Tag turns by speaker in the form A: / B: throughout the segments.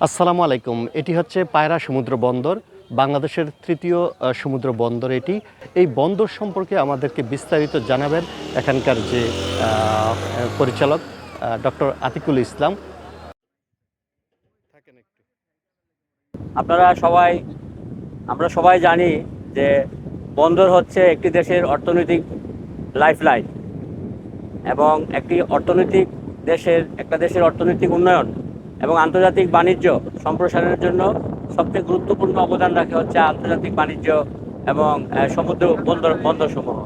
A: আসসালামু আলাইকুম। এটি হচ্ছে পায়রা সমুদ্র বন্দর, বাংলাদেশের তৃতীয় সমুদ্র বন্দর এটি। এই বন্দর সম্পর্কে আমাদেরকে বিস্তারিত জানাবেন এখানকার যে পরিচালক ডক্টর আতিকুল ইসলাম।
B: আমরা সবাই জানি যে বন্দর হচ্ছে একটি দেশের অর্থনৈতিক লাইফলাইন এবং একটা দেশের অর্থনৈতিক উন্নয়ন এবং আন্তর্জাতিক বাণিজ্য সম্প্রসারণের জন্য সবচেয়ে গুরুত্বপূর্ণ অবদান রাখে হচ্ছে আন্তর্জাতিক বাণিজ্য এবং সমুদ্র বন্দরসমূহ।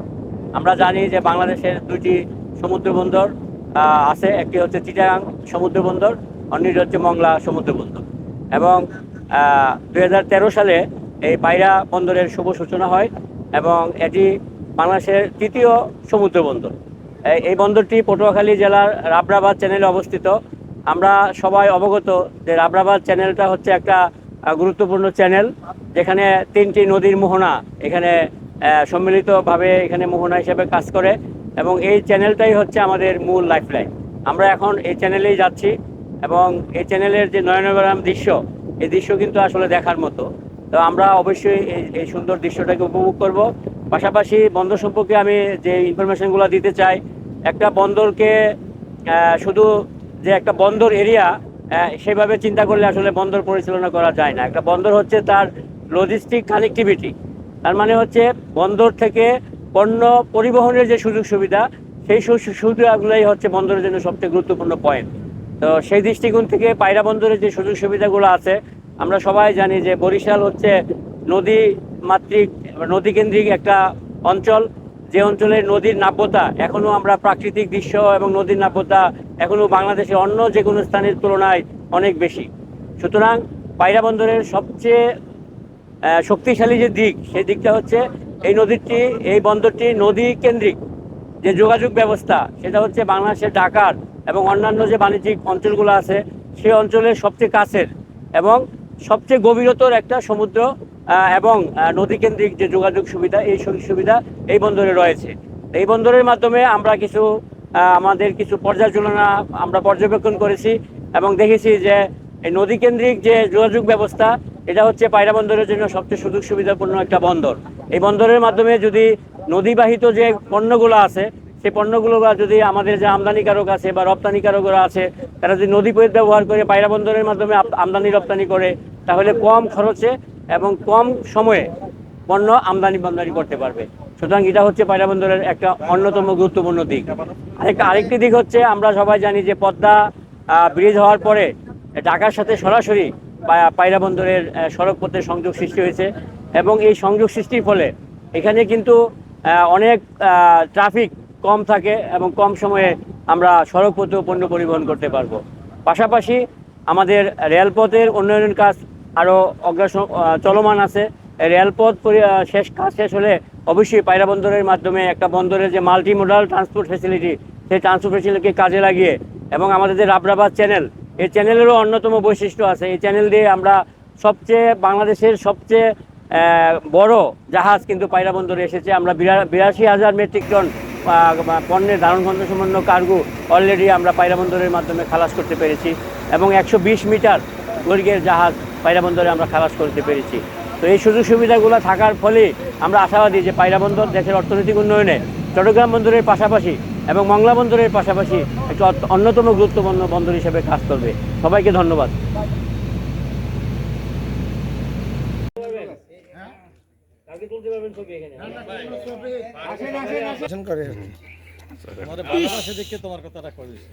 B: আমরা জানি যে বাংলাদেশের দুটি সমুদ্র বন্দর আছে, একটি হচ্ছে চিটাগাং সমুদ্র বন্দর, অন্যটি হচ্ছে মংলা সমুদ্র বন্দর। এবং 2013 সালে এই পায়রা বন্দরের শুভ সূচনা হয় এবং এটি বাংলাদেশের তৃতীয় সমুদ্র বন্দর। এই বন্দরটি পটুয়াখালী জেলার রাবরাবাদ চ্যানেলে অবস্থিত। আমরা সবাই অবগত যে রাবরাবাদ চ্যানেলটা হচ্ছে একটা গুরুত্বপূর্ণ চ্যানেল, যেখানে 3টি নদীর মোহনা এখানে সম্মিলিতভাবে এখানে মোহনা হিসেবে কাজ করে এবং এই চ্যানেলটাই হচ্ছে আমাদের মূল লাইফলাইন। আমরা এখন এই চ্যানেলেই যাচ্ছি এবং এই চ্যানেলের যে নয়নবরম দৃশ্য, এই দৃশ্য কিন্তু আসলে দেখার মতো। তো আমরা অবশ্যই এই সুন্দর দৃশ্যটাকে উপভোগ করব। পাশাপাশি বন্দর সম্পর্কে আমি যে ইনফরমেশনগুলো দিতে চাই, একটা বন্দরকে শুধু যে একটা বন্দর এরিয়া সেভাবে চিন্তা করলে আসলে বন্দর পরিচালনা করা যায় না। একটা বন্দর হচ্ছে তার লজিস্টিক কানেক্টিভিটি, তার মানে হচ্ছে বন্দর থেকে পণ্য পরিবহনের যে সুযোগ সুবিধা, সেই সুবিধাগুলোই হচ্ছে বন্দরের জন্য সবচেয়ে গুরুত্বপূর্ণ পয়েন্ট। তো সেই দৃষ্টিকোণ থেকে পায়রা বন্দরের যে সুযোগ সুবিধাগুলো আছে, আমরা সবাই জানি যে বরিশাল হচ্ছে নদীকেন্দ্রিক একটা অঞ্চল, যে অঞ্চলের নদীর নাব্যতা এখনও আমরা প্রাকৃতিক দৃশ্য এবং নদীর নাব্যতা এখনও বাংলাদেশের অন্য যে কোনো স্থানের তুলনায় অনেক বেশি। সুতরাং পায়রা বন্দরের সবচেয়ে শক্তিশালী যে দিক, সেই দিকটা হচ্ছে এই বন্দরটি নদী কেন্দ্রিক যে যোগাযোগ ব্যবস্থা, সেটা হচ্ছে বাংলাদেশের ঢাকার এবং অন্যান্য যে বাণিজ্যিক অঞ্চলগুলো আছে সেই অঞ্চলের সবচেয়ে কাছের এবং সবচেয়ে গভীরতর একটা সমুদ্র এবং নদীকেন্দ্রিক যে যোগাযোগ সুবিধা, এই সুবিধা এই বন্দরে রয়েছে। এই বন্দরের মাধ্যমে আমরা আমাদের কিছু আমরা পর্যবেক্ষণ করেছি এবং দেখেছি যে এই নদীকেন্দ্রিক যে যোগাযোগ ব্যবস্থা, এটা হচ্ছে পায়রা বন্দরের জন্য সবচেয়ে সুযোগ সুবিধাপূর্ণ একটা বন্দর। এই বন্দরের মাধ্যমে যদি নদীবাহিত যে পণ্যগুলো আছে, সেই পণ্যগুলো যদি আমাদের যে আমদানিকারক আছে বা রপ্তানিকারকরা আছে, তারা যদি নদী পথ ব্যবহার করে পায়রা বন্দরের মাধ্যমে আমদানি রপ্তানি করে, তাহলে কম খরচে এবং কম সময়ে পণ্য আমদানি করতে পারবে। সুতরাং এটা হচ্ছে পায়রা বন্দরের একটা অন্যতম গুরুত্বপূর্ণ দিক। আরেকটি দিক হচ্ছে, আমরা সবাই জানি যে পদ্মা ব্রিজ হওয়ার পরে ঢাকার সাথে সরাসরি পায়রা বন্দরের সড়ক পথে সংযোগ সৃষ্টি হয়েছে এবং এই সংযোগ সৃষ্টির ফলে এখানে কিন্তু অনেক ট্রাফিক কম থাকে এবং কম সময়ে আমরা সড়ক পথেও পণ্য পরিবহন করতে পারবো। পাশাপাশি আমাদের রেলপথের উন্নয়নের কাজ আরও চলমান আছে। রেলপথ শেষ হলে অবশ্যই পায়রা বন্দরের মাধ্যমে একটা বন্দরের যে মাল্টি মোডাল ট্রান্সপোর্ট ফ্যাসিলিটি, সেই ট্রান্সপোর্ট ফ্যাসিলিটিকে কাজে লাগিয়ে এবং আমাদের যে রাবরাবাদ চ্যানেল, এই চ্যানেলেরও অন্যতম বৈশিষ্ট্য আছে। এই চ্যানেল দিয়ে আমরা বাংলাদেশের সবচেয়ে বড় জাহাজ কিন্তু পায়রা বন্দরে এসেছে। আমরা 82,000 মেট্রিক টন পণ্যের ধারণ ক্ষমতা সম্পন্ন কার্গো অলরেডি আমরা পায়রা বন্দরের মাধ্যমে খালাস করতে পেরেছি এবং 120 মিটার দৈর্ঘ্যের জাহাজ পায়রা বন্দরে আমরা খালাস করতে পেরেছি। তো এই সুযোগ সুবিধাগুলো থাকার ফলে আমরা আশাবাদী যে পায়রা বন্দর দেশের অর্থনৈতিক উন্নয়নে চট্টগ্রাম বন্দরের পাশাপাশি এবং মংলা বন্দরের পাশাপাশি একটি অন্যতম গুরুত্বপূর্ণ বন্দর হিসেবে কাজ করবে। সবাইকে ধন্যবাদ।
C: তোমার কথাটা করিস।